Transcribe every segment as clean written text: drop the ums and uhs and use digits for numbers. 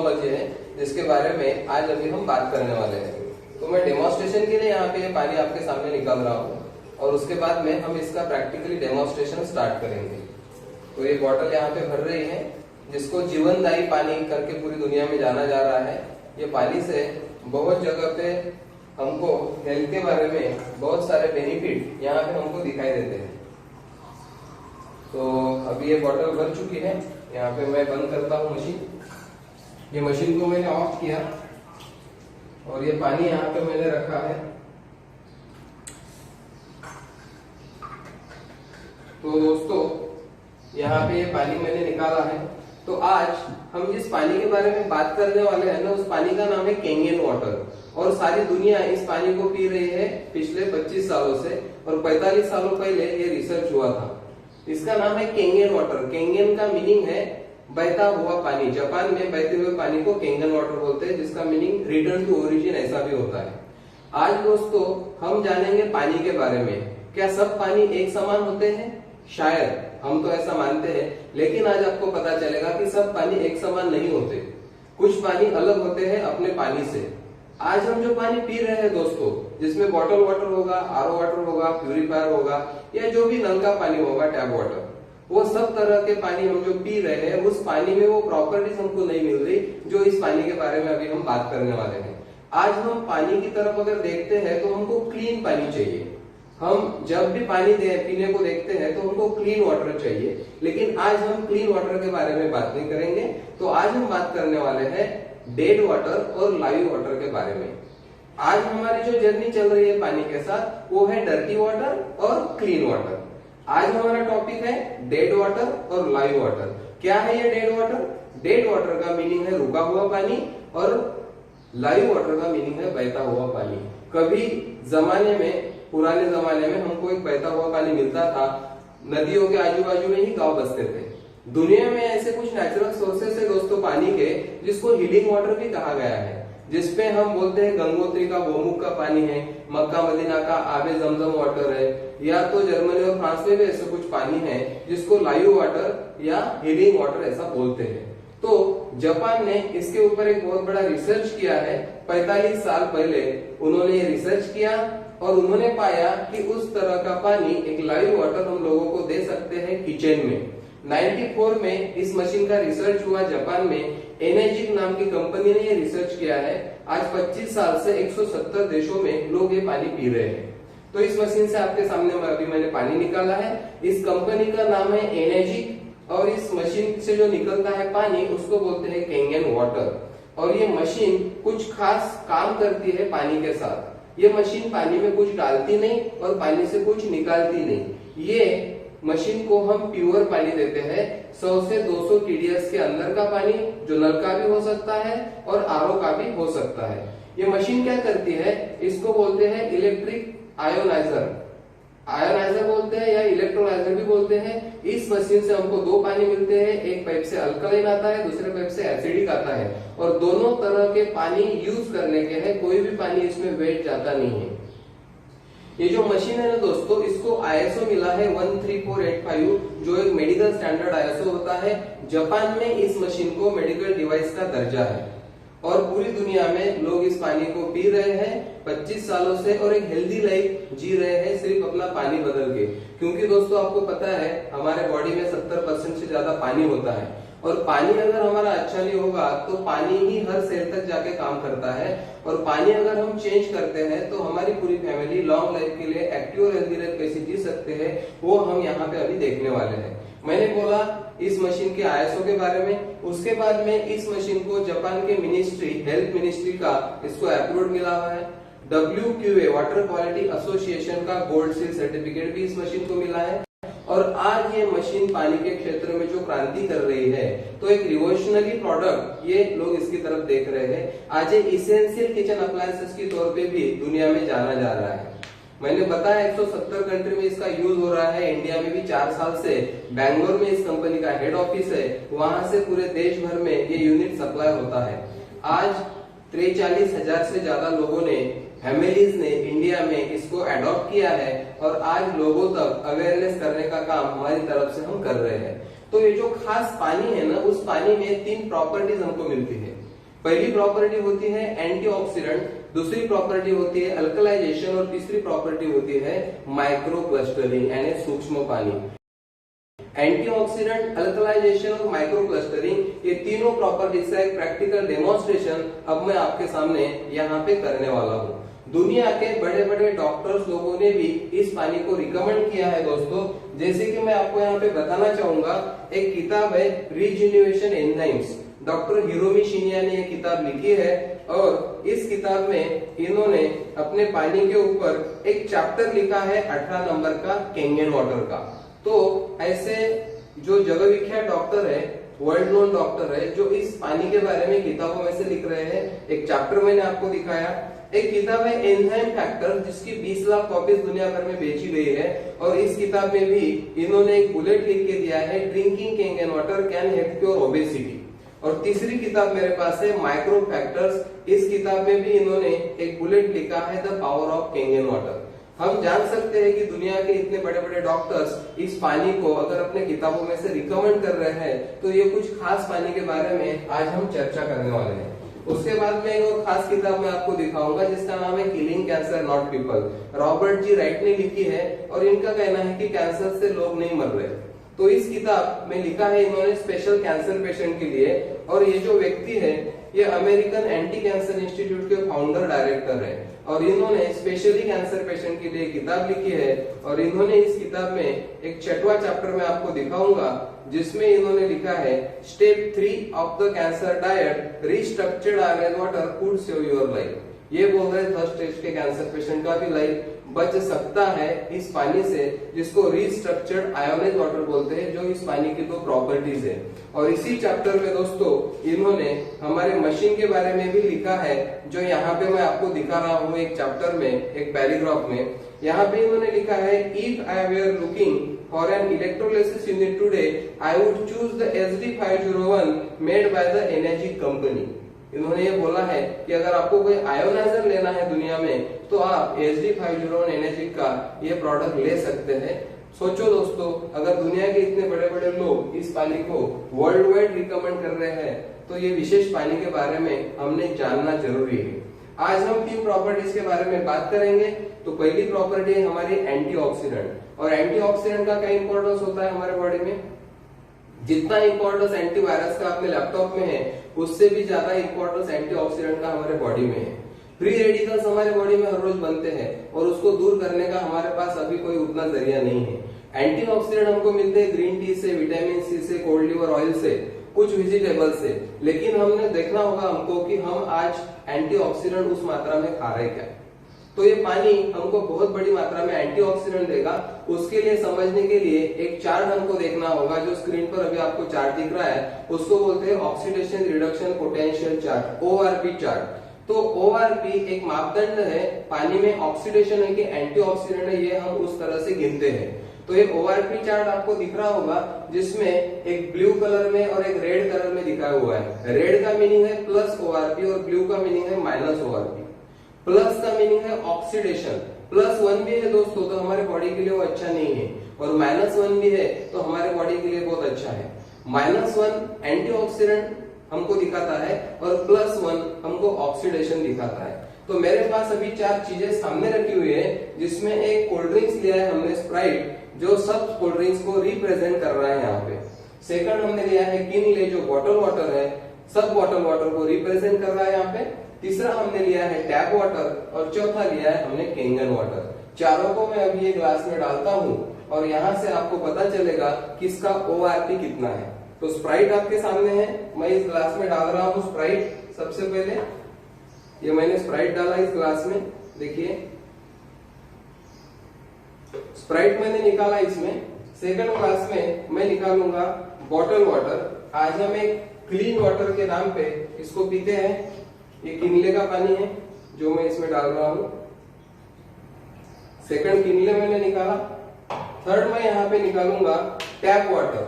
Technology है जिसके बारे में आज अभी हम बात करने वाले हैं। तो मैं डेमोन्स्ट्रेशन के लिए यहाँ पे ये पानी आपके सामने निकाल रहा हूँ और उसके बाद में हम इसका प्रैक्टिकली डेमोन्स्ट्रेशन स्टार्ट करेंगे। तो ये बॉटल यहाँ पे भर रही है जिसको जीवनदायी पानी करके पूरी दुनिया में जाना जा रहा है। ये पानी से बहुत जगह पे हमको हेल्थ के बारे में बहुत सारे बेनिफिट यहाँ पे हमको दिखाई देते हैं। तो अभी ये बॉटल भर चुकी है। यहाँ पे मैं बंद करता हूँ मशीन। ये मशीन को मैंने ऑफ किया और ये पानी यहाँ पे मैंने रखा है। तो दोस्तों यहाँ पे ये पानी मैंने निकाला है। तो आज हम जिस पानी के बारे में बात करने वाले हैं ना, उस पानी का नाम है केंगेन वाटर और सारी दुनिया इस पानी को पी रही है पिछले 25 सालों से और 45 सालों पहले ये रिसर्च हुआ था। इसका नाम है केंगेन वाटर। केंगेन का मीनिंग है बहता हुआ पानी। जापान में बहते हुए पानी को केंगेन वाटर बोलते हैं, जिसका मीनिंग रिटर्न टू ओरिजिन ऐसा भी होता है। आज दोस्तों हम जानेंगे पानी के बारे में। क्या सब पानी एक समान होते हैं? शायद हम तो ऐसा मानते हैं, लेकिन आज आपको पता चलेगा कि सब पानी एक समान नहीं होते। कुछ पानी अलग होते हैं अपने पानी से। आज हम जो पानी पी रहे हैं दोस्तों, जिसमें बॉटल वाटर होगा, आरओ वाटर होगा, प्यूरिफायर होगा या जो भी नल का पानी होगा, टैप वाटर, वो सब तरह के पानी हम जो पी रहे हैं उस पानी में वो प्रॉपर्टीज हमको नहीं मिल रही जो इस पानी के बारे में अभी हम बात करने वाले हैं। आज हम पानी की तरफ अगर देखते हैं तो हमको क्लीन पानी चाहिए। हम जब भी पानी पीने को देखते हैं तो हमको क्लीन वाटर चाहिए, लेकिन आज हम क्लीन वाटर के बारे में बात नहीं करेंगे। तो आज हम बात करने वाले हैं डेड वाटर और लाइव वाटर के बारे में। आज हमारी जो जर्नी चल रही है पानी के साथ वो है डर्टी वाटर और क्लीन वाटर। आज हमारा टॉपिक है डेड वाटर और लाइव वाटर। क्या है ये डेड वाटर? डेड वाटर का मीनिंग है रुका हुआ पानी और लाइव वाटर का मीनिंग है बहता हुआ पानी। कभी जमाने में, पुराने जमाने में हमको एक बहता हुआ पानी मिलता था। नदियों के आजू बाजू में ही गांव बसते थे। दुनिया में ऐसे कुछ नेचुरल सोर्सेस है दोस्तों पानी के, जिसको हीलिंग वाटर भी कहा गया है, जिसपे हम बोलते हैं गंगोत्री का गोमुख का पानी है, मक्का मदीना का आबे जमजम वाटर है, या तो जर्मनी और फ्रांस में भी ऐसा कुछ पानी है जिसको लाइव वाटर या हीलिंग वाटर ऐसा बोलते हैं। तो जापान ने इसके ऊपर एक बहुत बड़ा रिसर्च किया है। 45 साल पहले उन्होंने ये रिसर्च किया और उन्होंने पाया कि उस तरह का पानी एक लाइव वाटर हम लोगों को दे सकते हैं किचन में। 94 में इस मशीन का रिसर्च हुआ जापान में। एनर्जिक नाम की कंपनी ने ये रिसर्च किया है। आज 25 साल से 170 देशों में लोग ये पानी पी रहे हैं। तो इस मशीन से आपके सामने अभी मैंने पानी निकाला है। इस कंपनी का नाम है एनर्जिक और इस मशीन से जो निकलता है पानी उसको बोलते हैं केंगेन वाटर। और ये मशीन कुछ खास काम करती है पानी के साथ। ये मशीन पानी में कुछ डालती नहीं और पानी से कुछ निकालती नहीं। ये मशीन को हम प्योर पानी देते हैं। 100 से 200 TDS के अंदर का पानी, जो नल का भी हो सकता है और आरओ का भी हो सकता है। ये मशीन क्या करती है? इसको बोलते हैं इलेक्ट्रिक आयोनाइजर। आयोनाइजर बोलते हैं या इलेक्ट्रोलाइजर भी बोलते हैं। इस मशीन से हमको दो पानी मिलते हैं। एक पाइप से अल्कलाइन आता है, दूसरे पाइप से एसिडिक आता है और दोनों तरह के पानी यूज करने के हैं। कोई भी पानी इसमें वेस्ट जाता नहीं है। ये जो मशीन है ना दोस्तों, इसको आईएसओ मिला है 13485, जो एक मेडिकल स्टैंडर्ड आईएसओ होता है। जापान में इस मशीन को मेडिकल डिवाइस का दर्जा है और पूरी दुनिया में लोग इस पानी को पी रहे हैं 25 सालों से और एक हेल्दी लाइफ जी रहे हैं सिर्फ अपना पानी बदल के। क्योंकि दोस्तों आपको पता है हमारे बॉडी में 70% से ज्यादा पानी होता है और पानी अगर हमारा अच्छा नहीं होगा तो पानी ही हर सेल तक जाके काम करता है। और पानी अगर हम चेंज करते हैं तो हमारी पूरी फैमिली लॉन्ग लाइफ के लिए एक्टिव और हेल्दी लाइफ कैसे जी सकते हैं वो हम यहाँ पे अभी देखने वाले हैं। मैंने बोला इस मशीन के आईएसओ के बारे में। उसके बाद में इस मशीन को जापान के मिनिस्ट्री, हेल्थ मिनिस्ट्री का इसको अप्रूव मिला हुआ है। WQA वाटर क्वालिटी एसोसिएशन का गोल्ड सील सर्टिफिकेट भी इस मशीन को मिला है। और आज ये मशीन पानी के क्षेत्र में जो क्रांति कर रही है, तो एक रिवोल्यूशनरी प्रोडक्ट ये लोग इसकी तरफ देख रहे हैं। आज ये इसेंशियल किचन अप्लायंसेस के तौर पे भी दुनिया में जाना जा रहा है। मैंने बताया 170 कंट्री में इसका यूज हो रहा है। इंडिया में भी 4 साल से बैंगलोर में इस कंपनी का हेड ऑफिस है। वहां से पूरे देश भर में ये यूनिट सप्लाई होता है। आज 43,000 से ज्यादा लोगों ने, फैमिलीज ने इंडिया में इसको अडॉप्ट किया है और आज लोगों तक अवेयरनेस करने का काम हमारी तरफ से हम कर रहे हैं। तो ये जो खास पानी है ना, उस पानी में 3 प्रॉपर्टीज हमको मिलती है। पहली प्रॉपर्टी होती है एंटीऑक्सीडेंट, दूसरी प्रॉपर्टी होती है अल्कलाइजेशन और तीसरी प्रॉपर्टी होती है माइक्रो क्लस्टरिंग यानी सूक्ष्म पानी। एंटीऑक्सीडेंट, अल्कलाइजेशन और माइक्रो क्लस्टरिंग, ये तीनों प्रॉपर्टीज का एक प्रैक्टिकल डेमोन्स्ट्रेशन अब मैं आपके सामने यहाँ पे करने वाला हूँ। दुनिया के बड़े बड़े डॉक्टर्स लोगों ने भी इस पानी को रिकमेंड किया है दोस्तों। जैसे कि मैं आपको यहाँ पे बताना चाहूंगा, एक किताब है rejuvenation enzymes, doctor Hiromi Shinya ने ये किताब लिखी है और इस किताब में इन्होंने अपने पानी के ऊपर एक चैप्टर लिखा है 18 नंबर का केंगेन वाटर का। तो ऐसे जो जगह विख्यात डॉक्टर है, वर्ल्ड नोन डॉक्टर है, जो इस पानी के बारे में किताबों में से लिख रहे हैं। एक चैप्टर मैंने आपको दिखाया, एक किताब है एंजाइम फैक्टर जिसकी 20 लाख कॉपीज दुनिया भर में बेची गई है और इस किताब में भी इन्होंने एक बुलेट लिख के दिया है, drinking Kangen water can help cure obesity. और तीसरी किताब मेरे पास है माइक्रो फैक्टर्स, इस किताब में भी इन्होंने एक बुलेट लिखा है द पावर ऑफ केंगेन वाटर। हम जान सकते हैं कि दुनिया के इतने बड़े बड़े डॉक्टर्स इस पानी को अगर अपने किताबों में से रिकमेंड कर रहे हैं तो ये कुछ खास पानी के बारे में आज हम चर्चा करने वाले हैं। उसके बाद में एक और खास किताब मैं आपको दिखाऊंगा जिसका नाम है killing cancer not people, Robert G Wright ने लिखी है और इनका कहना है कि कैंसर से लोग नहीं मर रहे। तो इस किताब में लिखा है इन्होंने स्पेशल कैंसर पेशेंट के लिए, और ये जो व्यक्ति है ये अमेरिकन एंटी कैंसर इंस्टीट्यूट के फाउंडर डायरेक्टर है और इन्होंने स्पेशली कैंसर पेशेंट के लिए किताब लिखी है। और इन्होंने इस किताब में एक 6वां चैप्टर में आपको दिखाऊंगा जिसमें इन्होंने लिखा है step 3 of the cancer diet, restructured iron water could save your life. ये बोल रहे थर्ड स्टेज के कैंसर पेशेंट का भी लाइफ बच सकता है इस पानी से, जिसको रिस्ट्रक्चर्ड आयोनाइज वाटर बोलते हैं, जो इस पानी की 2 प्रॉपर्टीज है। और इसी चैप्टर में दोस्तों इन्होंने हमारे मशीन के बारे में भी लिखा है, जो यहाँ पे मैं आपको दिखा रहा हूँ एक चैप्टर में, एक पैराग्राफ में। यहाँ पे इन्होंने लिखा है if I were looking for an electrolysis unit today I would choose the SD501 made by the energy company. इन्होंने ये बोला है कि अगर आपको कोई आयोनाइजर लेना है दुनिया में तो आप SD501 एनर्जी का ये प्रोडक्ट ले सकते हैं। सोचो दोस्तों, अगर दुनिया के इतने बड़े बड़े लोग इस पानी को वर्ल्ड वाइड रिकमेंड कर रहे हैं तो ये विशेष पानी के बारे में हमने जानना जरूरी है। आज हम 3 प्रॉपर्टीज के बारे में बात करेंगे। तो पहली प्रॉपर्टी है हमारी एंटीऑक्सीडेंट, और एंटीऑक्सीडेंट का क्या इंपॉर्टेंस होता है हमारे बॉडी में? जितना इंपॉर्टेंस एंटीवायरस का अपने लैपटॉप में है उससे भी ज्यादा इंपॉर्टेंस एंटीऑक्सीडेंट का हमारे बॉडी में है। फ्री रेडिकल्स हमारे बॉडी में हर रोज बनते हैं और उसको दूर करने का हमारे पास अभी कोई उतना जरिया नहीं है। एंटीऑक्सीडेंट हमको मिलते हैं ग्रीन टी से, विटामिन सी से, कोल्ड लिवर ऑयल से, कुछ वेजिटेबल से, लेकिन हमने देखना होगा हमको कि हम आज एंटीऑक्सीडेंट उस मात्रा में खा रहे क्या। तो ये पानी हमको बहुत बड़ी मात्रा में एंटीऑक्सीडेंट देगा। उसके लिए समझने के लिए एक चार्ट हमको देखना होगा, जो स्क्रीन पर अभी आपको चार्ट दिख रहा है उसको बोलते हैं oxidation reduction potential chart, ORP chart. तो ORP एक मापदंड है पानी में ऑक्सीडेशन है कि एंटीऑक्सीडेंट है, ये हम उस तरह से गिनते हैं। तो एक ORP चार्ट आपको दिख रहा होगा जिसमें एक ब्लू कलर में और एक रेड कलर में दिखा हुआ है। रेड का मीनिंग है प्लस ORP और ब्लू का मीनिंग है माइनस ORP। प्लस का मीनिंग है ऑक्सीडेशन, +1 भी है दोस्तों तो हमारे बॉडी के लिए वो अच्छा नहीं है, और -1 भी है तो हमारे बॉडी के लिए बहुत अच्छा है। -1 एंटीऑक्सीडेंट हमको दिखाता है और +1 हमको ऑक्सीडेशन दिखाता है। तो मेरे पास अभी 4 चीजें सामने रखी हुई है, जिसमें एक कोल्ड ड्रिंक्स लिया है हमने स्प्राइट, जो सब कोल्ड ड्रिंक्स को रिप्रेजेंट कर रहा है यहाँ पे। सेकंड हमने लिया है किनले, जो बॉटल वाटर है, सब बॉटल वाटर को रिप्रेजेंट कर रहा है यहाँ पे। तीसरा हमने लिया है टैप वाटर और चौथा लिया है हमने केंगन वाटर। चारों को मैं अभी ये ग्लास में डालता हूँ और यहाँ से आपको पता चलेगा किसका ORP कितना है। तो स्प्राइट आपके सामने है, मैं इस ग्लास में डाल रहा हूँ स्प्राइट। सबसे पहले ये मैंने स्प्राइट डाला इस ग्लास में, देखिए स्प्राइट मैंने निकाला इसमें। सेकंड ग्लास में मैं निकालूंगा बॉटल वाटर। आज हम एक क्लीन वाटर के नाम पे इसको पीते हैं। ये किनले का पानी है जो मैं इसमें डाल रहा हूं। सेकंड किनले मैंने निकाला। थर्ड मैं यहाँ पे निकालूंगा टैप वाटर,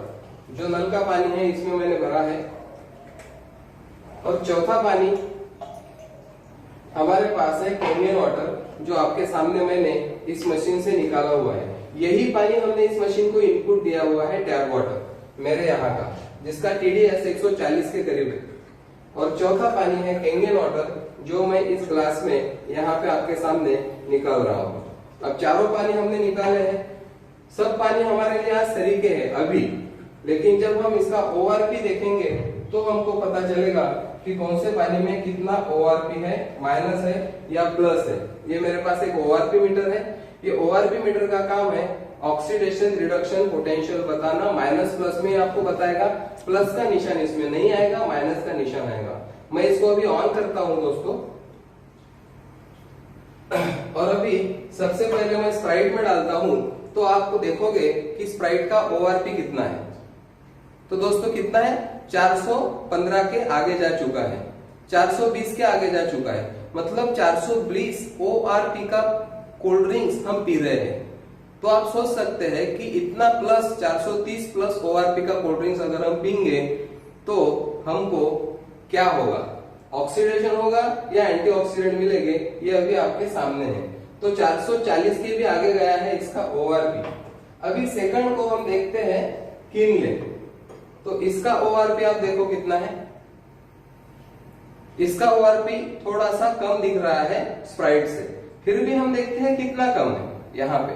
जो नल का पानी है, इसमें मैंने भरा है। और चौथा पानी हमारे पास है केंगन वाटर, जो आपके सामने मैंने इस मशीन से निकाला हुआ है। यही पानी हमने इस मशीन को इनपुट दिया हुआ है टैप वाटर मेरे यहाँ का, जिसका TDS 140 के करीब है। और चौथा पानी है कैंगन वाटर, जो मैं इस ग्लास में यहाँ पे आपके सामने निकाल रहा हूँ। अब चारों पानी हमने निकाले हैं, सब पानी हमारे लिए आज तरीके हैं अभी, लेकिन जब हम इसका ORP देखेंगे तो हमको पता चलेगा कि कौन से पानी में कितना ORP है, माइनस है या प्लस है। ये मेरे पास एक ORP मीटर है। ये ORP मीटर का काम है ऑक्सीडेशन रिडक्शन पोटेंशियल बताना। माइनस प्लस में आपको बताएगा, प्लस का निशान इसमें नहीं आएगा, माइनस का निशान आएगा। मैं इसको अभी ऑन करता हूं दोस्तों, और अभी सबसे पहले मैं स्प्राइट में डालता हूं तो आपको देखोगे कि स्प्राइट का ORP कितना है। तो दोस्तों कितना है, 415 के आगे जा चुका है, 420 के आगे जा चुका है, मतलब 420 ORP का कोल्ड ड्रिंक्स हम पी रहे हैं। तो आप सोच सकते हैं कि इतना प्लस 430 प्लस ORP का कोल्ड ड्रिंक्स अगर हम पीएंगे तो हमको क्या होगा, ऑक्सीडेशन होगा या एंटीऑक्सीडेंट मिलेंगे, ये अभी आपके सामने है। तो 440 के भी आगे गया है इसका ORP। अभी सेकंड को हम देखते हैं किनले, तो इसका ORP आप देखो कितना है। इसका ORP थोड़ा सा कम दिख रहा है स्प्राइट से, फिर भी हम देखते हैं कितना कम है यहाँ पे।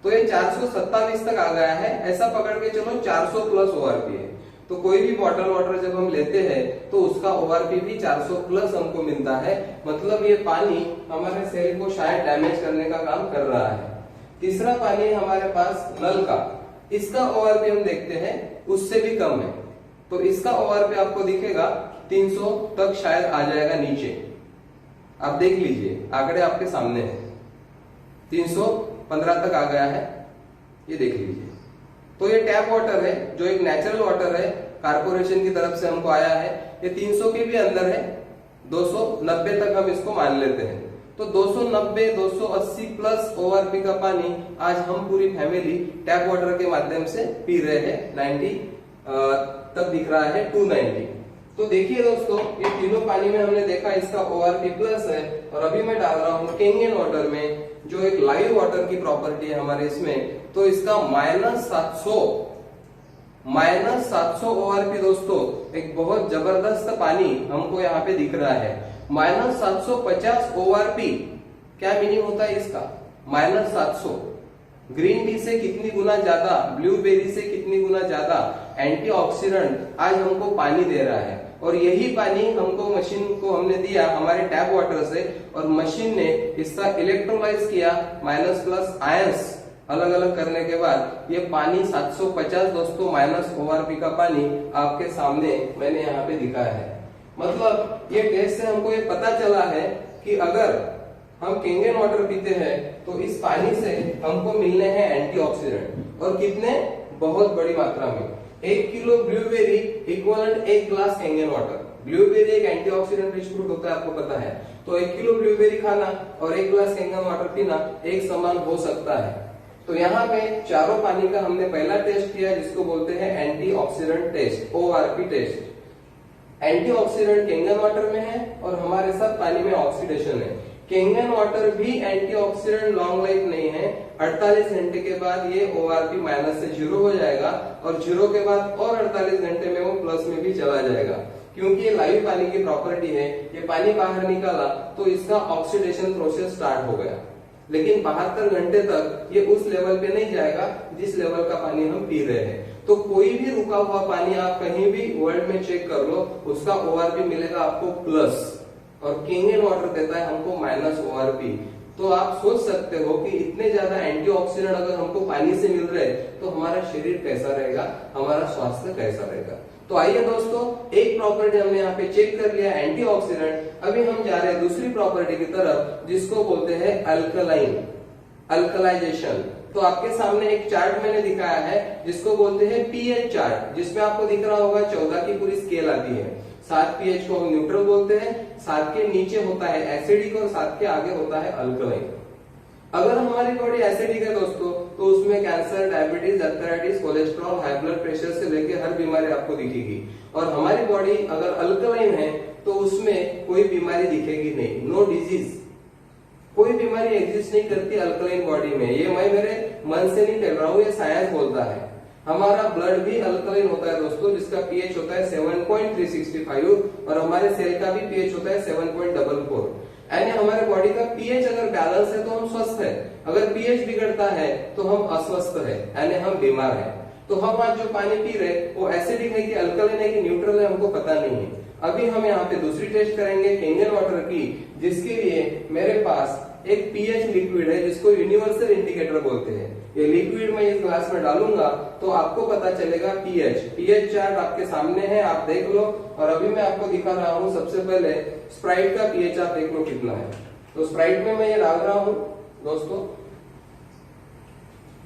तो ये 427 तक आ गया है, ऐसा पकड़ के चलो 400 प्लस ORP है। तो कोई भी बॉटल वाटर जब हम लेते हैं तो उसका ORP भी 400 प्लस हमको मिलता है, मतलब ये पानी हमारे सेल को शायद डैमेज करने का काम कर रहा है। तीसरा पानी है हमारे पास नल का, इसका ORP हम देखते हैं उससे भी कम है। तो इसका ORP आपको दिखेगा 300 तक शायद आ जाएगा नीचे। आप देख लीजिए, आंकड़े आपके सामने है, 315 तक आ गया है, ये देख लीजिए। तो ये टैप वाटर है जो एक नेचुरल वाटर है, कारपोरेशन की तरफ से हमको आया है। ये 300 के भी अंदर है, 290 तक हम इसको मान लेते हैं। तो 290 280 प्लस ORP का पानी आज हम पूरी फैमिली टैप वाटर के माध्यम से पी रहे हैं। 90 तक दिख रहा है 290। तो देखिए दोस्तों, ये तीनों पानी में हमने देखा इसका ORP प्लस है, और अभी मैं डाल रहा हूँ कैंगन वाटर में जो एक लाइव वाटर की प्रॉपर्टी है हमारे इसमें, तो इसका -700 ORP दोस्तों, एक बहुत जबरदस्त पानी हमको यहाँ पे दिख रहा है। -750 ORP, क्या मीनिंग होता है इसका, -700। ग्रीन टी से कितनी गुना ज्यादा, ब्लूबेरी से कितनी गुना ज्यादा एंटीऑक्सीडेंट आज हमको पानी दे रहा है। और यही पानी हमको मशीन को हमने दिया हमारे टैप वाटर से, और मशीन ने इसका इलेक्ट्रोलाइज किया, माइनस प्लस आयंस अलग अलग करने के बाद ये पानी 750 दोस्तों माइनस ORP का पानी आपके सामने मैंने यहाँ पे दिखाया है। मतलब ये टेस्ट से हमको ये पता चला है कि अगर हम कैंगन वाटर पीते हैं तो इस पानी से हमको मिलने हैं एंटीऑक्सीडेंट, और कितने, बहुत बड़ी मात्रा में। 1 kilo blueberry equivalent 1 glass Kangen water. Blueberry एक एंटीऑक्सीडेंट रिच फ्रूट होता है, आपको पता है। तो 1 किलो ब्लूबेरी खाना और 1 ग्लास कैंगन वाटर पीना एक समान हो सकता है। तो यहाँ पे चारों पानी का हमने पहला टेस्ट किया जिसको बोलते हैं antioxidant test, ORP test. Antioxidant Kangen water में है और हमारे साथ पानी में ऑक्सीडेशन है। कैंगन वाटर भी एंटीऑक्सीडेंट लॉन्ग लाइफ नहीं है, 48 घंटे के बाद ये ORP माइनस से 0 हो जाएगा, और 0 के बाद और 48 घंटे में वो प्लस में भी चला जाएगा, क्योंकि ये लाइव पानी की प्रॉपर्टी है। ये पानी बाहर निकाला तो इसका ऑक्सीडेशन प्रोसेस स्टार्ट हो गया, लेकिन 72 घंटे तक ये उस लेवल पे नहीं जाएगा जिस लेवल का पानी हम पी रहे हैं। तो कोई भी रुका हुआ पानी आप कहीं भी वर्ल्ड में चेक कर लो, उसका ORP मिलेगा आपको प्लस, और कैंगन वाटर देता है हमको माइनस ORP। तो आप सोच सकते हो कि इतने ज्यादा एंटीऑक्सीडेंट अगर हमको पानी से मिल रहे तो हमारा शरीर कैसा रहेगा, हमारा स्वास्थ्य कैसा रहेगा। तो आइए दोस्तों, एक प्रॉपर्टी हमने यहाँ पे चेक कर लिया एंटीऑक्सीडेंट। अभी हम जा रहे हैं दूसरी प्रॉपर्टी की तरफ जिसको बोलते हैं अल्कलाइन, अल्कलाइजेशन। तो आपके सामने एक चार्ट मैंने दिखाया है जिसको बोलते हैं pH चार्ट, जिसमें आपको दिख रहा होगा 14 की पूरी स्केल आती है। 7 pH को हम न्यूट्रल बोलते हैं, 7 के नीचे होता है एसिडिक और 7 के आगे होता है अल्कलाइन। अगर हमारी बॉडी एसिडिक है दोस्तों तो उसमें cancer, diabetes, arthritis, cholesterol, high blood pressure से लेकर हर बीमारी आपको दिखेगी। और हमारी बॉडी अगर अल्कलाइन है तो उसमें कोई बीमारी दिखेगी नहीं, नो डिजीज, कोई बीमारी एग्जिस्ट नहीं करती अल्कलाइन बॉडी में। ये मैं मेरे मन से नहीं कह रहा हूँ, ये साइंस बोलता है। हमारा ब्लड भी अल्कलाइन होता है दोस्तों, जिसका पीएच होता है 7.365 और हमारे सेल का भी पीएच होता है 7.44। यानी हमारे बॉडी का पीएच अगर बैलेंस है तो हम स्वस्थ है, अगर पीएच बिगड़ता है तो हम अस्वस्थ है, यानी हम बीमार है। तो हम आज जो पानी पी रहे वो एसिडिक है कि अल्कलाइन है कि न्यूट्रल है हमको पता नहीं है। अभी हम यहाँ पे दूसरी टेस्ट करेंगे केंगन वाटर की, जिसके लिए मेरे पास एक पीएच लिक्विड है जिसको यूनिवर्सल इंडिकेटर बोलते हैं। ये लिक्विड मैं इस ग्लास में डालूंगा तो आपको पता चलेगा पीएच चार्ट आपके सामने है, आप देख लो। और अभी मैं आपको दिखा रहा हूँ सबसे पहले स्प्राइट का पीएच, आप देख लो कितना है। तो स्प्राइट में मैं ये डाल रहा हूँ दोस्तों,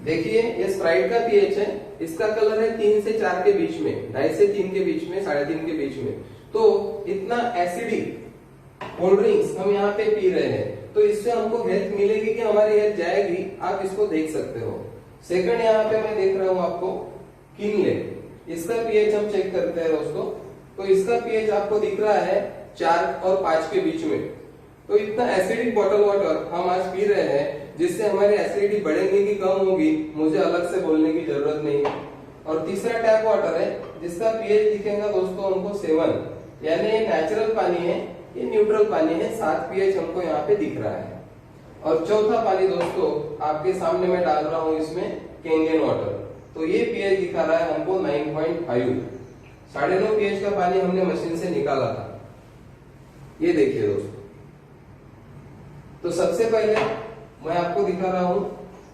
देखिए ये स्प्राइट का पीएच है, इसका कलर है 3 से 4 के बीच में, 2.5 से 3 के बीच में, 3.5 के बीच में। तो इतना एसिडिक कोल्ड ड्रिंक्स हम यहाँ पे पी रहे हैं, तो इससे हमको हेल्थ मिलेगी कि हमारी हेल्थ जाएगी, आप इसको देख सकते हो। सेकंड यहाँ पे मैं देख रहा हूँ आपको किनले, इसका पीएच हम चेक करते हैं दोस्तों। तो इसका पीएच आपको दिख रहा है 4 और 5 के बीच में। तो इतना एसिडिक बॉटल वाटर हम आज पी रहे हैं, जिससे हमारी एसिडिटी बढ़ेगी कि कम होगी मुझे अलग से बोलने की जरूरत नहीं है। और तीसरा टैप वाटर है जिसका पीएच दिखेगा दोस्तों हमको 7, यानी ये नेचुरल पानी है, ये न्यूट्रल पानी है, 7 पीएच हमको यहाँ पे दिख रहा है। और चौथा पानी दोस्तों आपके सामने मैं डाल रहा हूँ इसमें केंगन वाटर, तो ये पीएच दिखा रहा है हमको 9.5, 9.5 पीएच का पानी हमने मशीन से निकाला था, ये देखिए दोस्तों। तो सबसे पहले मैं आपको दिखा रहा हूं,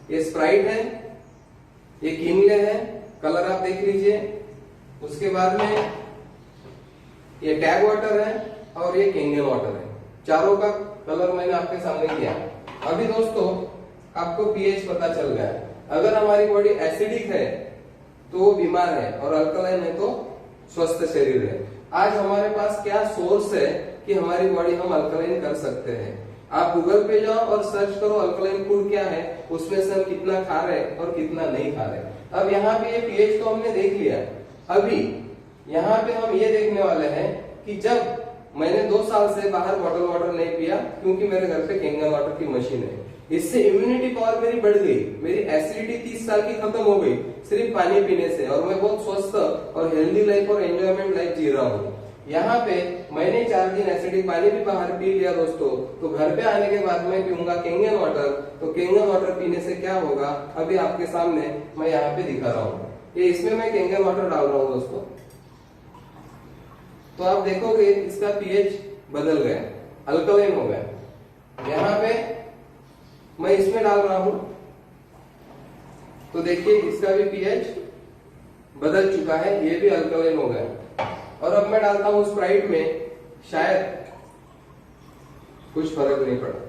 ये स्प्राइट है, ये किनले है, कलर आप देख लीजिए। उसके बाद में ये टैप वाटर है और ये केंगन वाटर है, चारों का कलर मैंने आपके सामने किया। अभी दोस्तों आपको पीएच पता चल गया है। अगर हमारी बॉडी एसिडिक है तो वो बीमार है और अल्कलाइन है तो स्वस्थ शरीर है। आज हमारे पास क्या सोर्स है कि हमारी बॉडी हम अल्कलाइन कर सकते हैं। आप गूगल पे जाओ और सर्च करो अल्कलाइन फूड क्या है, उसमें से हम कितना खा रहे हैं और कितना नहीं खा रहे। अब यहाँ पे ये पीएच तो हमने देख लिया, अभी यहाँ पे हम ये देखने वाले हैं कि जब मैंने 2 साल से बाहर बॉटल वाटर नहीं पिया, क्योंकि मेरे घर पे केंगन वाटर की मशीन है, इससे इम्यूनिटी पावर मेरी बढ़ गई, मेरी एसिडिटी 30 साल की खत्म हो गई सिर्फ पानी पीने से, और मैं बहुत स्वस्थ और हेल्दी लाइफ और एंजॉयमेंट लाइफ जी रहा हूँ। यहाँ पे मैंने 4 दिन एसिडिक पानी भी बाहर पी लिया दोस्तों, तो घर पे आने के बाद मैं पीऊंगा केंगन वाटर। तो केंगन वाटर पीने से क्या होगा अभी आपके सामने मैं यहाँ पे दिखा रहा हूँ। ये इसमें मैं केंगन वाटर डाल रहा हूँ दोस्तों, तो आप देखोगे इसका पीएच बदल गया, अल्कलाइन हो गया। यहाँ पे मैं इसमें डाल रहा हूं तो देखिए इसका भी पीएच बदल चुका है, ये भी अल्कलाइन हो गया। और अब मैं डालता हूं स्प्राइट में, शायद कुछ फर्क नहीं पड़ा,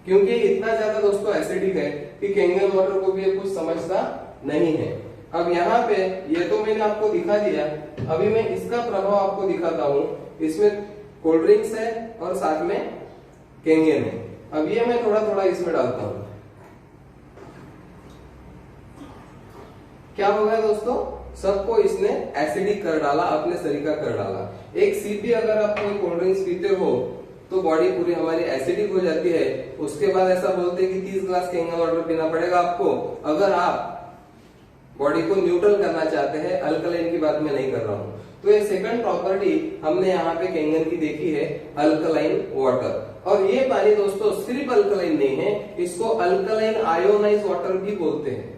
क्योंकि इतना ज्यादा दोस्तों एसिडिक है कि केंगन वाटर को भी ये कुछ समझता नहीं है। अब यहाँ पे ये तो मैंने आपको दिखा दिया, अभी मैं इसका प्रभाव आपको दिखाता हूँ। इसमें कोल्ड ड्रिंक्स है और साथ में केंगन है। अब ये मैं थोड़ा थोड़ा इसमें डालता हूँ। क्या हो गया दोस्तों, सबको इसने एसिडिक कर डाला, अपने शरीर का कर डाला। एक सीपी अगर आप कोई कोल्ड ड्रिंक्स पीते हो तो बॉडी पूरी हमारी एसिडिक हो जाती है। उसके बाद ऐसा बोलते हैं कि 30 ग्लास केंगन वाटर पीना पड़ेगा आपको, अगर आप बॉडी को न्यूट्रल करना चाहते हैं। अल्कलाइन की बात मैं नहीं कर रहा हूँ। तो ये सेकंड प्रॉपर्टी हमने यहाँ पे केंगन की देखी है, अल्कलाइन वाटर। और ये पानी दोस्तों सिर्फ अल्कलाइन नहीं है, इसको अल्कलाइन आयोनाइज वाटर भी बोलते हैं,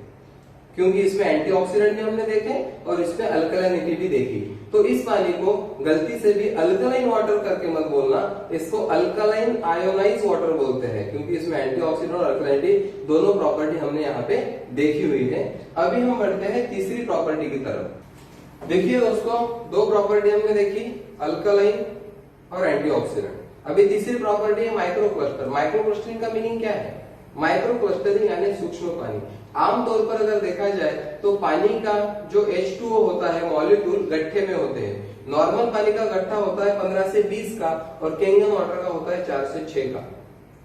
क्योंकि इसमें एंटीऑक्सीडेंट भी हमने देखे और इसमें अल्कलाइनिटी भी देखी। तो इस पानी को गलती से भी अल्कलाइन वाटर करके मत बोलना, इसको अल्कलाइन आयोनाइज वाटर बोलते हैं, क्योंकि इसमें एंटीऑक्सीडेंट और अल्कलाइनिटी दोनों प्रॉपर्टी हमने यहाँ पे देखी हुई है। अभी हम बढ़ते हैं तीसरी प्रॉपर्टी की तरफ। देखिए दोस्तों, 2 प्रॉपर्टी हमने देखी, अल्कलाइन और एंटीऑक्सीडेंट। अभी तीसरी प्रॉपर्टी है माइक्रो क्लस्टर। माइक्रो क्लस्टरिंग का मीनिंग क्या है? माइक्रो क्लस्टरिंग यानी सूक्ष्म पानी। आमतौर पर अगर देखा जाए तो पानी का जो H2O होता है मॉलिक्यूल गट्ठे में होते हैं। नॉर्मल पानी का गट्ठा होता है 15 से 20 का और केंगन वाटर का होता है 4 से 6 का,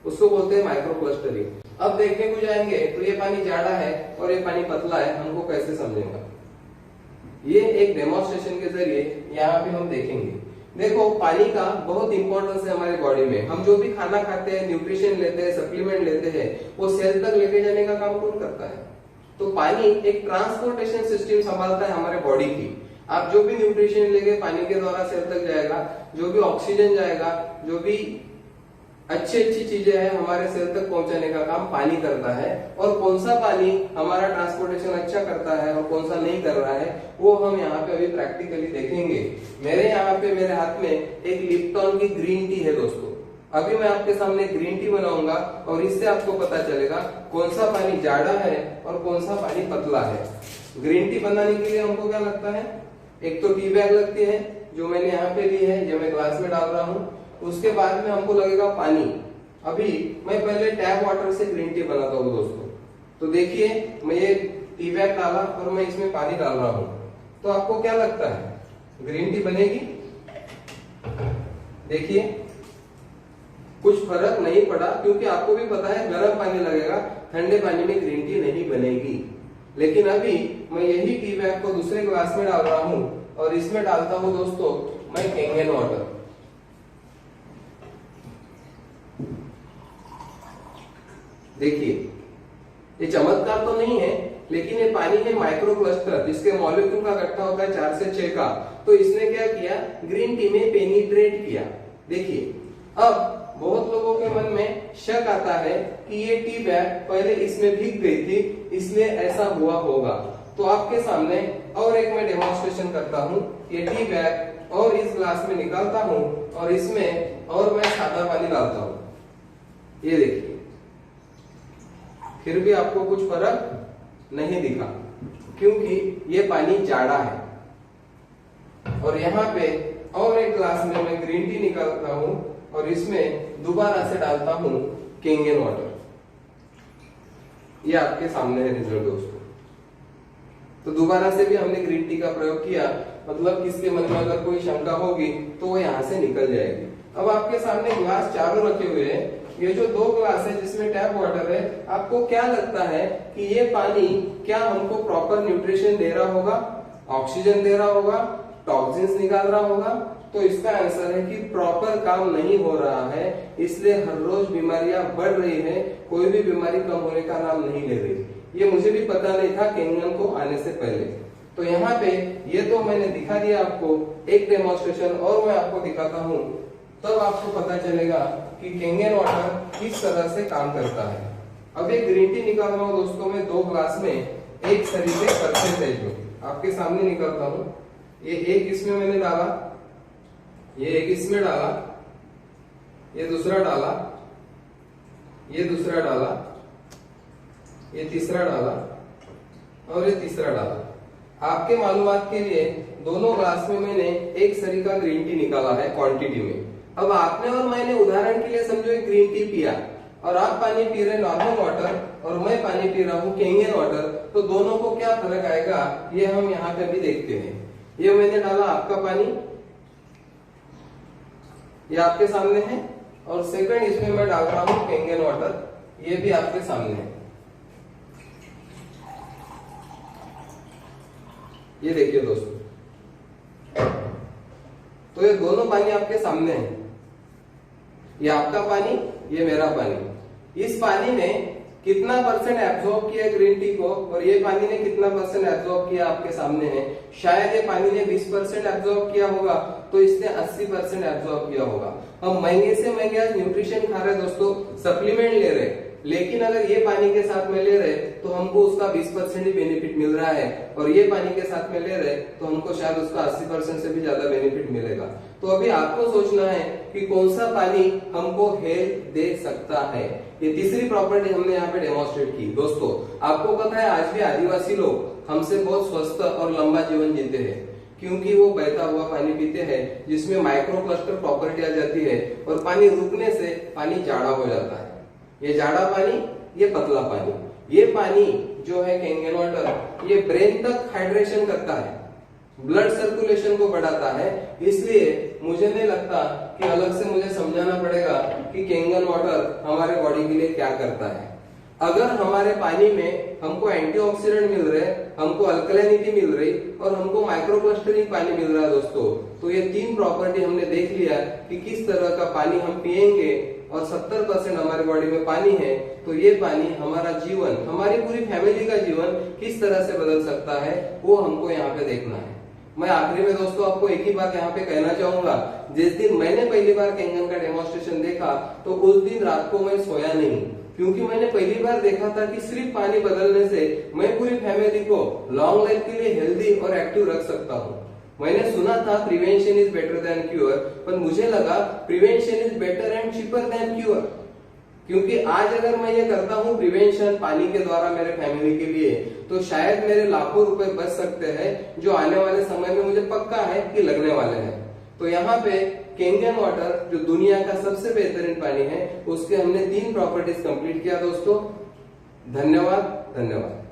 उसको बोलते हैं माइक्रो क्लस्टरिंग। अब देखने को जाएंगे तो ये पानी जाड़ा है और ये पानी पतला है, हमको कैसे समझेंगे? ये एक डेमोन्स्ट्रेशन के जरिए यहाँ पे हम देखेंगे। देखो, पानी का बहुत इंपॉर्टेंस है हमारी बॉडी में। हम जो भी खाना खाते हैं, न्यूट्रिशन लेते हैं, सप्लीमेंट लेते हैं, वो सेल तक लेके जाने का काम कौन करता है? तो पानी एक ट्रांसपोर्टेशन सिस्टम संभालता है हमारे बॉडी की। आप जो भी न्यूट्रिशन लेंगे पानी के द्वारा सेल तक जाएगा, जो भी ऑक्सीजन जाएगा, जो भी अच्छी चीजें हैं हमारे सेल तक पहुंचाने का काम पानी करता है। और कौन सा पानी हमारा ट्रांसपोर्टेशन अच्छा करता है और कौन सा नहीं कर रहा है वो हम यहाँ पे अभी प्रैक्टिकली देखेंगे। मेरे यहाँ पे मेरे हाथ में एक लिप्टन की ग्रीन टी है दोस्तों। अभी मैं आपके सामने ग्रीन टी बनाऊंगा और इससे आपको पता चलेगा कौन सा पानी जाड़ा है और कौन सा पानी पतला है। ग्रीन टी बनाने के लिए हमको क्या लगता है, एक तो टी बैग लगती है जो मैंने यहाँ पे ली है, जो मैं ग्लास में डाल रहा हूँ। उसके बाद में हमको लगेगा पानी। अभी मैं पहले टैप वाटर से ग्रीन टी बनाता हूँ दोस्तों। तो देखिए मैं ये टी बैग डाला और मैं इसमें पानी डाल रहा हूँ, तो आपको क्या लगता है ग्रीन टी बनेगी? देखिए कुछ फर्क नहीं पड़ा, क्योंकि आपको भी पता है गर्म पानी लगेगा, ठंडे पानी में ग्रीन टी नहीं बनेगी। लेकिन अभी मैं यही टी बैग को दूसरे ग्लास में डाल रहा हूँ और इसमें डालता हूँ दोस्तों मैं कैंगन वाटर। देखिए ये चमत्कार तो नहीं है, लेकिन ये पानी है माइक्रो क्लस्टर जिसके मॉलिक्यूल का गठा होता है 4 से 6 का। तो इसने क्या किया, ग्रीन टी में पेनिट्रेट किया। देखिए अब बहुत लोगों के मन में शक आता है कि ये टी बैग पहले इसमें भीग गई थी इसलिए ऐसा हुआ होगा। तो आपके सामने और एक मैं डेमोन्स्ट्रेशन करता हूँ। ये टी बैग और इस ग्लास में निकालता हूँ और इसमें और मैं सादा पानी डालता हूँ। ये देखिए फिर भी आपको कुछ फर्क नहीं दिखा, क्योंकि ये पानी जाड़ा है। और यहाँ पे और एक ग्लास में मैं ग्रीन टी निकालता हूँ और इसमें दोबारा से डालता हूँ कैंगन वाटर। ये आपके सामने है रिजल्ट दोस्तों। तो दोबारा से भी हमने ग्रीन टी का प्रयोग किया, मतलब किसके मन में अगर कोई शंका होगी तो वो यहाँ से निकल जाएगी। अब आपके सामने ग्लास चारों रखे हुए हैं। ये जो 2 ग्लास है जिसमें टैप वाटर है, आपको क्या लगता है कि ये पानी क्या हमको प्रॉपर न्यूट्रिशन दे रहा होगा, ऑक्सीजन दे रहा होगा, टॉक्सिन्स निकाल रहा होगा? तो इसका आंसर है कि प्रॉपर काम नहीं हो रहा है, इसलिए हर रोज बीमारियां बढ़ रही है, कोई भी बीमारी कम होने का नाम नहीं ले रही। ये मुझे भी पता नहीं था कैंगन को आने से पहले। तो यहाँ पे ये तो मैंने दिखा दिया आपको एक डेमोन्स्ट्रेशन, और मैं आपको दिखाता हूँ, तब आपको पता चलेगा कि कैंगन वाटर किस तरह से काम करता है। अब एक ग्रीन टी निकाल रहा हूँ दोस्तों मैं 2 ग्लास में एक तरीके परसेंटेज में आपके सामने निकालता हूँ। ये एक इसमें मैंने डाला, ये एक इसमें डाला, ये दूसरा डाला, ये दूसरा डाला, ये तीसरा डाला और ये तीसरा डाला। आपके मालूमात के लिए दोनों ग्लास में मैंने एक सरी का ग्रीन टी निकाला है क्वांटिटी में। अब आपने और मैंने उदाहरण के लिए समझो एक ग्रीन टी पिया और आप पानी पी रहे नॉर्मल वाटर और मैं पानी पी रहा हूँ कैंगन वाटर, तो दोनों को क्या फर्क आएगा ये हम यहाँ पे भी देखते हैं। ये मैंने डाला आपका पानी, ये आपके सामने है, और सेकंड इसमें मैं डाल रहा हूँ कैंगन वाटर, ये भी आपके सामने है। ये देखिए दोस्तों, तो ये दोनों पानी आपके सामने है। ये आपका पानी, ये मेरा पानी। इस पानी ने कितना परसेंट एब्जॉर्ब किया ग्रीन टी को और ये पानी ने कितना परसेंट एब्जॉर्ब किया आपके सामने है। शायद ये पानी ने 20% एब्जॉर्ब किया होगा, तो इसने 80% एब्जॉर्ब किया होगा। हम महंगे से महंगे न्यूट्रिशन खा रहे दोस्तों, सप्लीमेंट ले रहे, लेकिन अगर ये पानी के साथ में ले रहे तो हमको उसका 20% ही बेनिफिट मिल रहा है, और ये पानी के साथ में ले रहे तो हमको शायद उसका 80% से भी ज्यादा बेनिफिट मिलेगा। तो अभी आपको सोचना है कि कौन सा पानी हमको हेल्थ दे सकता है। ये तीसरी प्रॉपर्टी हमने यहाँ पे डेमोन्स्ट्रेट की। दोस्तों आपको पता है आज भी आदिवासी लोग हमसे बहुत स्वस्थ और लंबा जीवन जीते हैं, क्योंकि वो बहता हुआ पानी पीते हैं जिसमें माइक्रो क्लस्टर प्रॉपर्टी आ जाती है, और पानी रुकने से पानी जाड़ा हो जाता है। ये जाड़ा पानी, ये पतला पानी, ये पानी जो है कैंगन वाटर, ये ब्रेन तक हाइड्रेशन करता है, ब्लड सर्कुलेशन को बढ़ाता है। इसलिए मुझे नहीं लगता कि अलग से मुझे समझाना पड़ेगा कि कैंगन वाटर हमारे बॉडी के लिए क्या करता है। अगर हमारे पानी में हमको एंटीऑक्सीडेंट मिल रहे, हमको अल्कलैनिटी मिल रही और हमको माइक्रोक्लस्टरिंग पानी मिल रहा है दोस्तों, तो ये तीन प्रॉपर्टी हमने देख लिया कि किस तरह का पानी हम पिएंगे और 70% हमारी बॉडी में पानी है, तो ये पानी हमारा जीवन, हमारी पूरी फैमिली का जीवन किस तरह से बदल सकता है वो हमको यहाँ पे देखना है। मैं आखिरी में दोस्तों आपको एक ही बात यहाँ पे कहना चाहूंगा, जिस दिन मैंने पहली बार कैंगन का डेमोन्स्ट्रेशन देखा तो उस दिन रात को मैं सोया नहीं, क्योंकि मैंने पहली बार देखा था कि सिर्फ पानी बदलने से मैं पूरी फैमिली को लॉन्ग लाइफ के लिए हेल्दी और एक्टिव रख सकता हूँ। मैंने सुना था prevention is better than cure, पर मुझे लगा prevention is better and cheaper than cure, क्योंकि आज अगर मैं ये करता हूँ प्रिवेंशन पानी के द्वारा मेरे फैमिली के लिए, तो शायद मेरे लाखों रुपए बच सकते हैं जो आने वाले समय में मुझे पक्का है कि लगने वाले हैं। तो यहाँ पे कैंगन वाटर जो दुनिया का सबसे बेहतरीन पानी है, उसके हमने 3 प्रॉपर्टीज कंप्लीट किया दोस्तों। धन्यवाद।